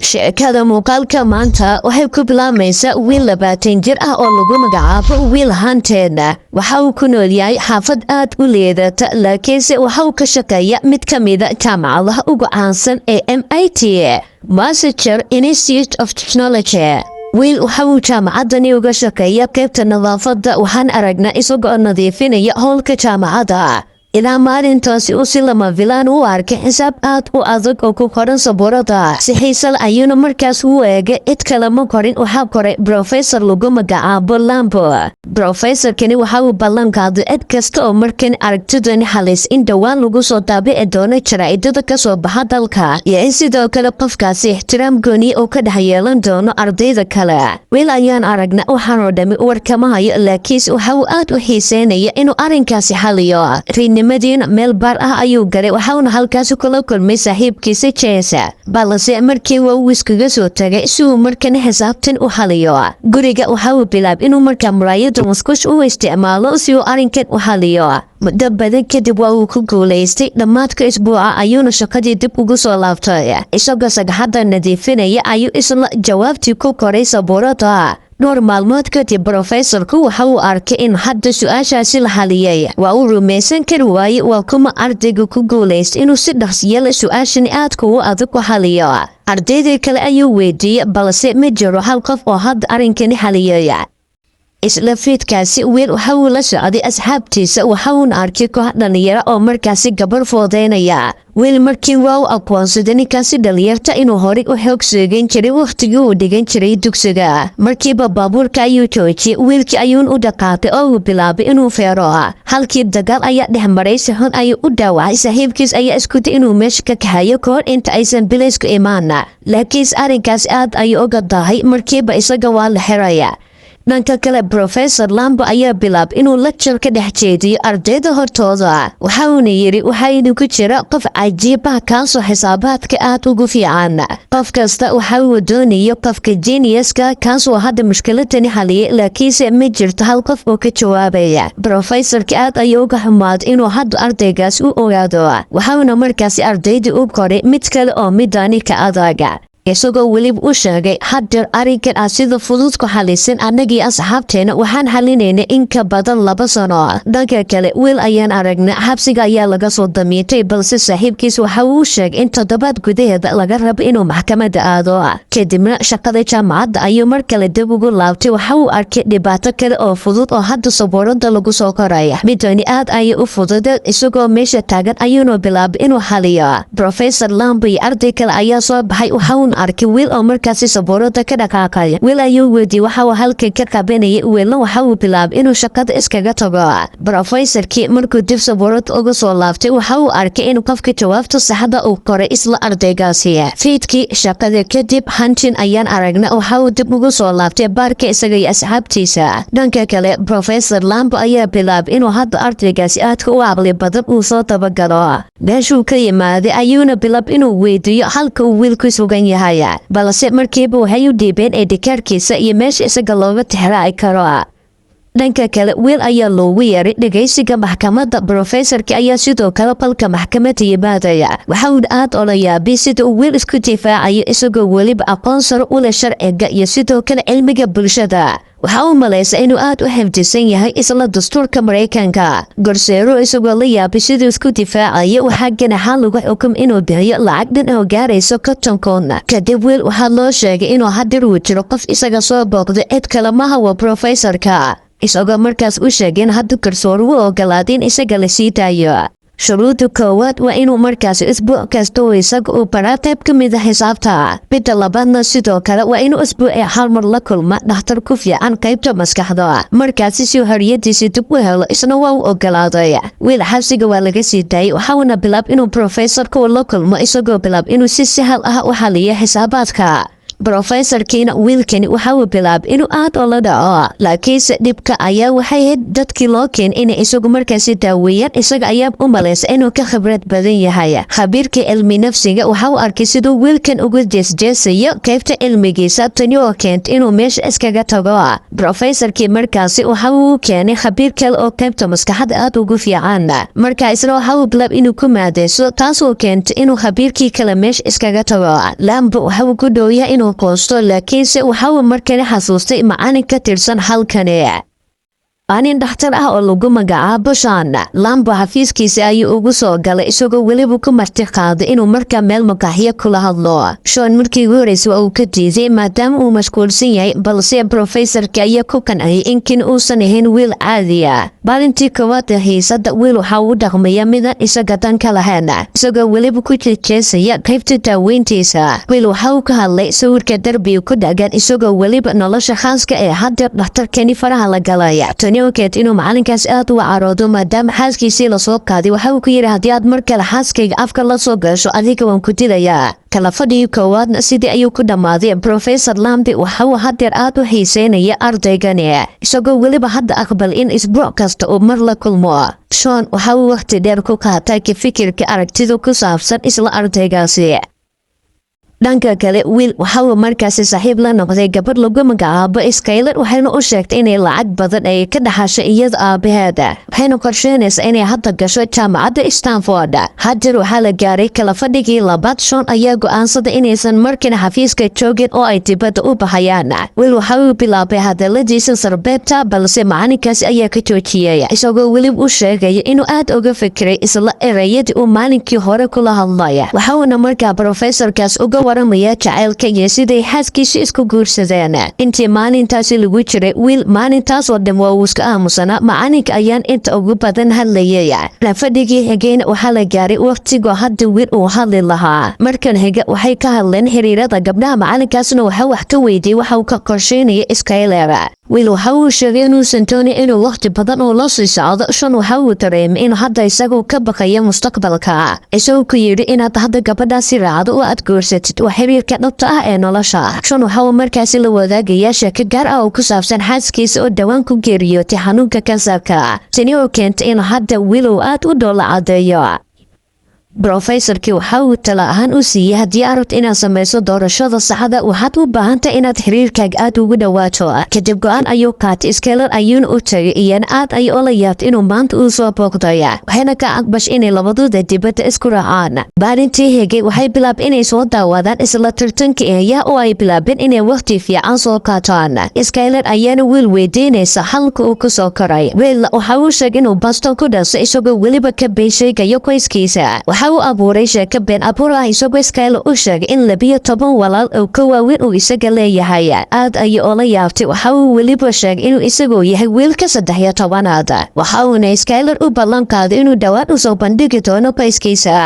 sheekada muuqaalka maanta waxay ku bilaamaysaa wiil 20 jir ah oo lagu magacaabo wiil hanteena waxa uu ku nool yahay xaafad aad u leedata laakiinse waxa uu ka shaqeeyaa mid ka mid ah jaamacadaha ugu caansan ee MIT Massachusetts Institute of Technology wiil waxa uu jaamacadani uga shaqeeyaa qaybta nadaafadda waxaan aragnaa isagoo nadiifinaya howlka jaamacadda ilaa maalintaasi uu si lama filaan u arkay xisaab aad u adag oo ku qoran sabuurada si xiisal ayuuna markaas u eegay cid kale ma korin waxaa koray professor lagu magacaabo Lambo professorkani waxa uu ballan qaaday cid kasta oo markan aragtidani halis in dhawaan lagu soo daabici doono jaraa'idada ka soo baxa dalka iyo in sidoo kale qofkaasi ixtiraam gooni oo ka dhex yeelan doono ardayda kale wiil ayaan aragna waxaan oo dhami warkama hayo laakiinse waxa uu aad u xiiseynaya inuu arrinkaasi xaliyo madiina meel baar ah ayuu galay waxauna halkaas kula kulmay saaxiibkiisa Jeesa balse markii uu iskaga soo tagay si uu markan xisaabtan u xaliyo guriga waxa uu bilaabay inuu markaa muraayada musqush u isticmaalo si uu arrinkan u xaliyo muddo badan kadib waa uu ku guuleystay dhammaadka isbuuca ayuuna shaqadii dib ugu soo laabtay isagoo sagxadda nadiifinaya ayuu isla jawaabtii ku koray sabuurada dhowr maalmood kadib professorku waxa uu arkay in hadda su'aashaasi la xaliyay waa uu rumaysan kari waayey waa kuma ardayga ku guulaystay inuu si dhaqsiyo leh su'aashani aadka u adag u xaliyo ardaydii kale ayuu weydiiyey balse ma jiro hal qof oo hadda arrinkani xaliyay isla fiidkaasi wiil waxa uu la socday asxaabtiisa waxa uuna arkay koox dhalinyaro oo markaasi gabar foodeynaya wiil markii waa u aqoonsaday ninkaasi dhalinyarta inuu horay u xoog seegan jiray waqtigii uu dhigan jiray dugsiga markiiba baabuurka ayuu joojiyey wiilkii ayuun u dhaqaaqay oo uu bilaabay inuu feero halkii dagaal ayaa dhex maray si xun ayuu u dhaawacay saaxiibkiis ayaa isku day inuu meesha ka kaxeeyo kahor inta aysan bilaysku imaana laakiinse arrinkaas aad ayuu uga daahay markiiba isaga waa la xiraya dhanka kale professor Lambo ayaa bilaabay inuu lecture ka dhex jeediyo ardayda hortooda waxa uuna yiri waxaynu ku jira qof cajiib ah kaasoo xisaabaadka aad ugu fiican qof kasta waxa uu doonayo qofka geniuska kaasoo hadda mushkiladani xaliyay laakiinse ma jirto hal qof oo ka jawaabaya professorka aad ayuu uga xumaaday inuu hadda ardaygaas u ogaado waxauna markaasi ardayda u koray mid kale oo midani ka adaga isagoo weliba u sheegay hadeer arrinkan ah sida fudud ku xalisan annagii asxaabteena waxaan xalinaynay in ka badan 2 sano dhanka kale wiil ayaan aragnay xabsiga ayaa laga soo damiintay balse saaxiibkiis waxa uu sheegay in 7 gudaheeda laga rabo inuu maxkamadda aado kadibna shaqada jaamacadda ayuu mar kale dib ugu laabtay waxa uu arkay dhibaato kale oo fudud oo hadda sabuurada lagu soo koraya midani aad ayay u fududay isagoo meesha taagan ayuuna bilaabay inuu xaliyo professor Lambo iyo arday kale ayaa soo baxay waxa arkay wiil oo markaasi sabuurada ka dhaqaaqay wiil ayuu weydiiyey waxa uu halkan ka qabanayay wiilna waxa uu bilaabay inuu shaqada iskaga tago professorkii markuu dib sabuurada uga soo laabtay waxa uu arkay in qofka jawaabta saxda uu qoray isla ardaygaasi fiidkii shaqada kadib hantin ayaan aragnay waxa uu dib ugu soo laabtay baarka isaga iyo asxaabtiisa dhanka kale professor Lambo ayaa bilaabay inuu hadda ardaygaasi aadka u caqli badan uu soo dabagalo meeshuu ka yimaaday ayuuna bilaabay inuu weydiiyo halka uu wiilku sugan yahay balse markiiba waxay u dhiibeen edhikaarkiisa iyo meesha isaga looga tixraaci karo dhanka kale wiil ayaa loogu yeeray dhagaysiga maxkamadda professorka ayaa sidoo kale balka maxkamadda yimaadaya waxa uu aad ola yaabay sida uu wiil isku difaacayo isagoo weliba aqoon sare u leh sharciga iyo sidoo kale cilmiga bulshada waxa uu malaysay inuu aad u xifdisan yahay isla dastuurka Mareykanka gorseero isagoo la yaabay siduu isku difaacayo waxa ganaxan lagu xukum inuu bixiyo lacag dhan oo gaarayso 50 kun kadib wiil waxa loo sheegay inuu hadir uu jiro qof isaga soo booqday cid kale ma hawo professorka isagoo markaas u sheegay in hadda garsoor uu ogolaaday in isaga la sii daayo shuruuda koowaad waa inuu markaas isbuuc kasta oo isaga uu baraa qayb ka mid ah xisaabta midda labaadna sidoo kale waa inuu isbuuci hal mar la kulma dhakhtar ku fiican qaybta maskaxda markaasi si xorriyadiisa dib u helo isna waa u ogolaaday wiil xabsiga waa laga sii daayay waxaana bilaab inuu professorka la kulmo isagoo bilaab inuu si sahal ah u xaliyo xisaabaadka Professorkiina wiilkani waxa uu bilaab inuu aad oo la dhaco laakiinse dhibka ayaa waxay ahayd dadkii loo keen in isagu markaasi daaweeyaan isaga ayaa u malaysa inuu ka khibrad badan yahay khabiirka cilmi nafsiga waxa uu arkay siduu wiilkan ugu jeesjeesayo qaybta cilmigiisa tani oo keentay inuu meesha iskaga tago professorkii markaasi waxa uu keenay khabiir kale oo qaybta maskaxda aad ugu fiican marka isna waxa uu bilaab inuu ku maadeyso taasoo keentay inuu khabiirkii kale meesha iskaga tago lambo waxa uu ku dhowyahay inuu qoosto laakiinse waxa uu markale xasuustay macalin ka tirsan halkani anin dhakhtar ah oo lagu magacaabo Sean lambo xafiiskiisa ayuu ugu soo galay isagoo weliba ku marti qaaday inuu markaa meel maqaaxiyo kula hadlo Sean markii ugu horeysay uu ka diiday maadaama uu mashquulsan yahay balse professorka ayaa ku qanciyay in uusan ahayn wiil caadi ah maalintii koowaad xiisada wiil waxa uu dhaqmaya midan isaga dan ka lahayn isagoo weliba ku jeesaya qaybta daaweyntiisa wiil waxa uu ka hadlay sawirka darbiga ku dhagan isagoo weliba nolosha khaaska ee hadda dhakhtarkani faraha la galay وكانت إنه معلن كاس آت وعروضه مادام حاس كيسي لصوب قادي وحاو كيري هدياد مركل حاس كي أفكار لصوب شو أذيك وانكتيلا يا kala fadhiyo koowaadna sidii ayuu ku dhamaaday Professor Lambi waxa uu hadeer aad u xiiseynaya ardaygani isagoo weliba hadda aqbal in isbuuc kasta uu mar la kulmo Sean waxa uu waqti dheer ku qaatay ka fikirka aragtida ku saabsan isla ardaygaasi dhanka kale wiil waxa uu markaasi saaxiib la noqday gabadh lagu magacaabo Skyler waxayna u sheegtay inay lacag badan ay ka dhaxashay iyada aabaheeda waxayna qorsheynaysaa inay hadda gasho jaamacadda Stanford haddii waxa la gaaray kala fadhigii labaad Sean ayaa go'aansaday inaysan markina xafiiska joogin oo ay dibadda u baxayaan wiil waxa uu bilaabay hadaladiisa sarbeebta balse macalinkaasi ayaa ka joojiyay isagoo weliba u sheegay inuu aad uga fikiray isla erayadii uu maalinkii hore kula hadlay waxa uuna markaa professorkaas uga waramaya jacaylka iyo siday xaaskiisa isku guursadeen intii maalintaasi lagu jiray wiil maalintaas oo dhan waa uu iska aamusana macalinka ayaan inta ugu badan hadlayay fadhigii xigeen waxaa la gaaray waqtigoo hadda wiil uu hadli lahaa markan xiga waxay ka hadleen xiriirada gabdhaha macalinkaasna waxa wax ka weydiiyey waxa uu ka qorsheynaya Skyler wiil waxa uu sheegay inuusan doonin inuu waqti badan oo la sii socdo Sean waxa uu dareemay inuu hadda isagu ka baqayo mustaqbalka isagoo ku yidhi inaad hadda gabadhaasi raacdo oo aad guursatid waa xiriirka dhabta ah ee nolosha Sean waxa uu markaasi la wadaagaya sheeko gaar ah oo ku saabsan xaaskiisa oo dhawaan ku geeriyootay xanuunka kansarka tani oo keentay in hadda wiil uu aad u dhoola cadeeyo Professorkii waxa uu tala ahaan u siiyay haddii aad inaad samayso doorashada saxda waxaad u baahantahay inaad xiriirkaaga aad ugu dhawaato kadib go'aan ayuu qaatay Skyler ayuuna u tagay iyana aad ay ula yaabtay inuu maanta uu soo booqday waxayna ka aqbash inay labadooda dibadda isku raacaan maalintii xigay waxay bilaabeen inay soo daawadaan isla tartanka eeya oo ay bilaabeen inay waqti fiican soo qaataan Skyler ayaana wiil weydiinaysa halka uu ku soo koray wiil waxa uu sheegay inuu Boston ku dhashay isagoo weliba ka beesheegayo qoyskiisa waxa uu abuuray sheeko been abuur ah isagoo Skyler u sheegay in 12 walaal oo ka waaweyn uu isaga leeyahay aad ay ula yaabtay waxa uu weliba sheegay inuu isagoo yahay wiilka 13aad waxa uu Skyler u ballan qaaday inuu dhawaan u soo bandhigi doono qoyskiisa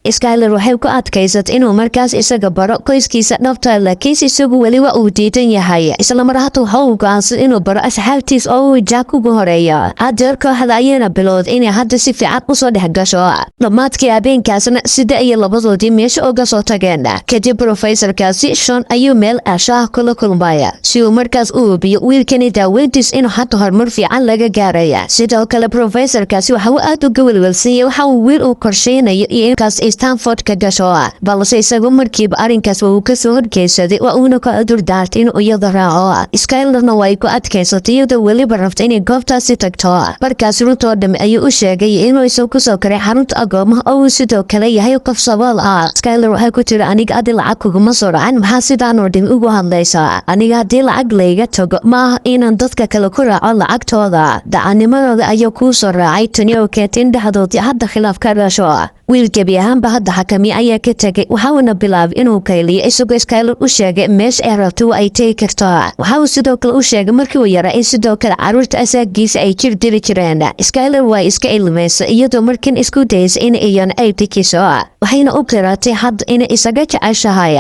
Skyler waxay ku adkaysatay inuu markaas isaga baro qoyskiisa dhabta laakiin isagu weliba uu diidan yahay isla markaana waxa uu go'aansaday inuu baro asxaabtiisa oo uu jaak ugu horeeyo hadeer kooxda ayana bilowday inay hadda si fiican u soo dhex gasho dhamaadkii habeenkaasna sida ay labadoodii meesha uga soo tageen kadib professorkaasi Sean ayuu meel ashaah kula kulmay si uu markaas u hubiyo wiilkani daaweyntiis inuu hadda horumar fiican laga gaaray sidoo kale professorkaasi waxa uu aad uga welwelsan waxa uu wiil u qorsheynayo in kaas Stanford ka gasho balse isagu markiiba arinkaas uu ka soo horgeesaday waa uuna ka adur daartay inuu iyada raaco Skylerna way ku adkaysatay iyadoo weliba rabtay inay goobtaasi tagto markaas runtii dham ayuu u sheegay inuu isagu ku soo koray xarunta agoomaha oo sidoo kale yahay qof sabool Skyler waxa ku tiri aniga adil lacag kuguma soo racan maxaa sidaan oo dhan ugu hadlaysaa aniga hadii lacag layga tago ma inaan dadka kale ku raaco lacagtooda dacanimadooda ayuu ku soo raacay tani oo keentay in dhexdoodii hadda khilaaf ka dhasho wiilkii ahaanba hadda xakami ayaa ka tagay waxa uu bilaabay inuu kayliyo isagoo Skyler u sheegay meesha ay rabto ay tagi karto waxa uu sidoo kale u sheegay markii uu yaraa in sidoo kale caruurta asaagiisa ay jir diri jireen Skyler waa iska ilmeysay iyadoo markin isku daysay in ay tikiso waxayna u qiratay hadda in isaga jeceshahay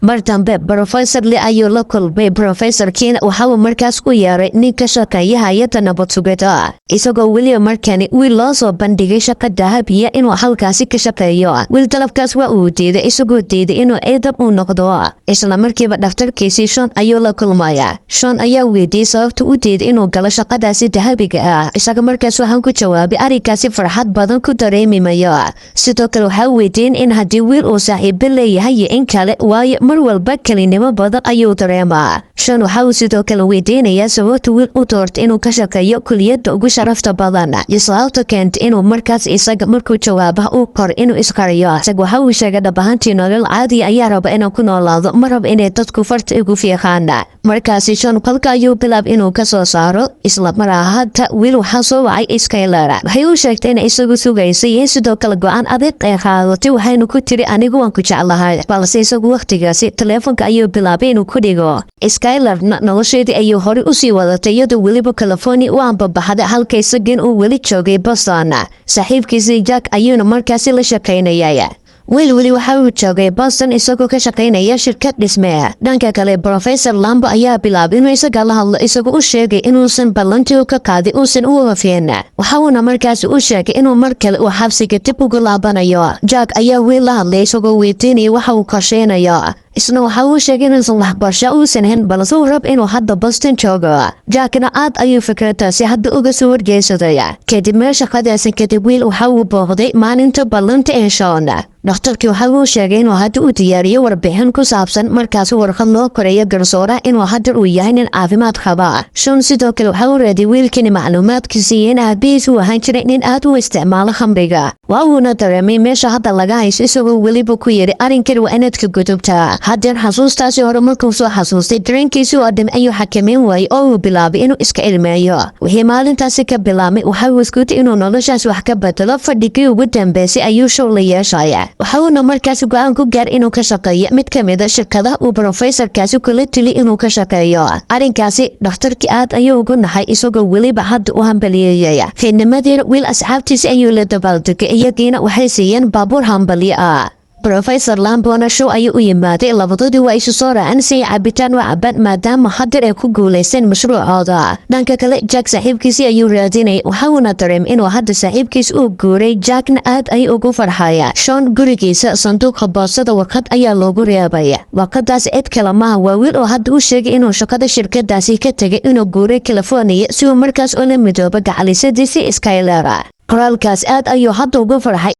mar dambe Professor Lee ayuu la kulmay Professor Kiina waxa uu markaas ku yeeray nin ka shaqeeya hay'adda nabad sugidda isagoo weli markani wiil loo soo bandhigay shaqo dahabiya inuu halkaasi ka shaqeeyo wiil dalabkaas waa uu diiday isagoo diiday inuu eedab u noqdo isla markiiba dhaftarkiisii Sean ayuu la kulmaya Sean ayaa weydiiyay sababta uu diiday inuu galo shaqadaasi dahabiga ah isaga markaas waxaan ku jawaabay arrinkaasi farxad badan ku dareemayo sidoo kale waxa weydiin in haddii wiil uu saaxiib leeyahay in kale waayo mar walba kalinimo badan ayuu dareemaa Sean waxa uu sidoo kale weydiinayaa sababta wiil u doortay inuu ka shaqeeyo kulliyadda ugu sharafta badan iyo sababta keentay inuu markaas isaga markuu jawaabaha uu kor inuu isqariyo isaga waxa uu sheegay dhabahantii nolol caadi ayaa raba inuu ku noolaado ma raba inay dadku farta igu fiiqaan markaasi Sean kolka ayuu bilaab inuu ka soo saaro isla mar ahaanta wiil waxa soo wacay Skylar waxay u sheegtay in isagu sugaysay sidoo kale go'aan adeeg ay qaadatay waxayna ku tiri anigu waan ku jeclahay balse isagu waqtigaasi telefoonka ayuu bilaabay inuu ku dhigo Skylar nolosheedii ayuu hore u sii wadatay iyadoo weliba California u ambabaxday halka isagana uu weli joogay Boston saaxiibkiisii Jack ayuuna markaasi la shaqaynayay weli waxa uu joogay Boston isagoo ka shaqaynaya shirkad dhisme dhanka kale Professor Lambo ayaa bilaabay inuu isaga la hadlo isagoo u sheegay inuusan ballantii ka qaaday uusan u waafin waxa uu markaas u sheegay inuu mar kale uu xabsiga dib ugu laabanayo Jack ayaa wiil la hadlay isagoo weydiinaya waxa uu qorsheynayo isna waxa uu sheegay inuusan waxbarasho uusan hayn balse uu rab inuu hadda Boston joogo Jackna aad ayuu fikradaasi hadda uga soo wargeysaday kadib meesha qadaasi kadib wiil waxa uu booqday maalinta ballanta ee Sean dhakhtarkii waxa uu sheegay inuu hadda u diyaariyo warbixin ku saabsan markaas warqad loo koreeyo garsoora inuu hadda uu yahay nin caafimaad qaba Sean sidoo kale waxa uu raadiyay wiilkii macluumaadkiisa in aabihiis uu ahaan jiray nin aad u isticmaalo khamriga waa uuna dareemay meesha hadda laga haysto isagoo weliba ku yiri arrinkan waa inaad ka gudubtaa haddii xasuustaasi hore markuu soo xasuustay dareenkiisii oo dhan ayuu xakameyn waayay oo uu bilaabay inuu iska ilmeeyo wixii maalintaasi ka bilaabmay waxa uu isku dayay inuu noloshaas wax ka bedelo fadhigii ugu dambeysay ayuu show la yeeshay waxa uu markaas go'aan ku gaaray inuu ka shaqeeyo mid ka mid ah shirkadaha uu professorkaasi kula tali inuu ka shaqeeyo arrinkaasi dhakhtarkii aad ayuu ugu naxay isagoo weliba hadda u hambalyeeyay fiidnimadii wiil asxaabtiisa ayuu la dabaaldegay iyagiina waxay siiyeen baabuur hambalyo ah Professor Lambona show ayuu u yimaaday labadoodii waa isu soo raaceen si cabitaan u cabaan maadaama hadda ay ku guuleysteen mashruucooda dhanka kale Jack saaxiibkiisii ayuu raadinay waxa uu dareemay inuu hadda saaxiibkiis uu guuray Jackna aad ay ugu farxaya Sean gurigiisa sanduuqa boosada warqad ayaa loogu reebay warqadaas cid kale ma waa wiil oo hadda u sheegay inuu shaqada shirkadaasi ka tagay inuu guuray California si uu markaas ula midoobo gacalisadiisii Skylar qoraalkaas aad ayuu hadda ugu farxay